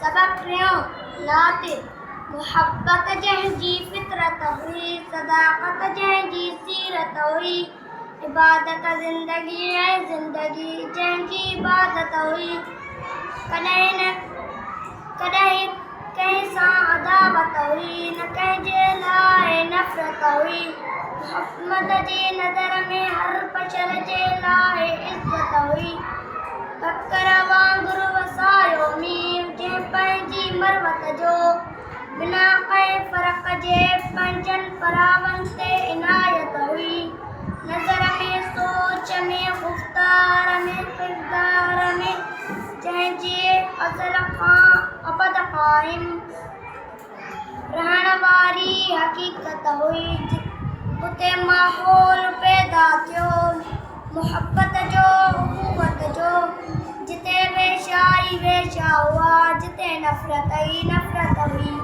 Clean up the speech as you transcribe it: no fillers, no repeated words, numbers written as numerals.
सबक रहियो नाते मोहब्बत जंहिंजी फितरत हुई सदाकत जंहिंजी सीरत हुई इबादत ज़िंदगी ऐं ज़िंदगी जंहिंजी इबादत हुई कॾहिं न कॾहिं कंहिं सां अदावत हुई न कंहिंजे लाइ नफ़रत हुई मोहम्मद जी नज़र में हर बशर जे लाइ इज़त हुई बकर वांगुरु वसायो मीर जंहिं पंहिंजी मरवत जो बिना कंहिं फ़र्क़ जे पंहिंजनि परावनि ते इनायत हुई नज़र में सोच में गुफ़्तार में किरदार में जंहिंजे अज़ल खां अबद क़ाइम रहण वारी हक़ीक़त हुई उते माहौल पैदा थियो मोहब्बत जो उख़ुवत जो जिते वेशा ई वेशा हुआ जिते नफ़रत ई नफ़रत हुई।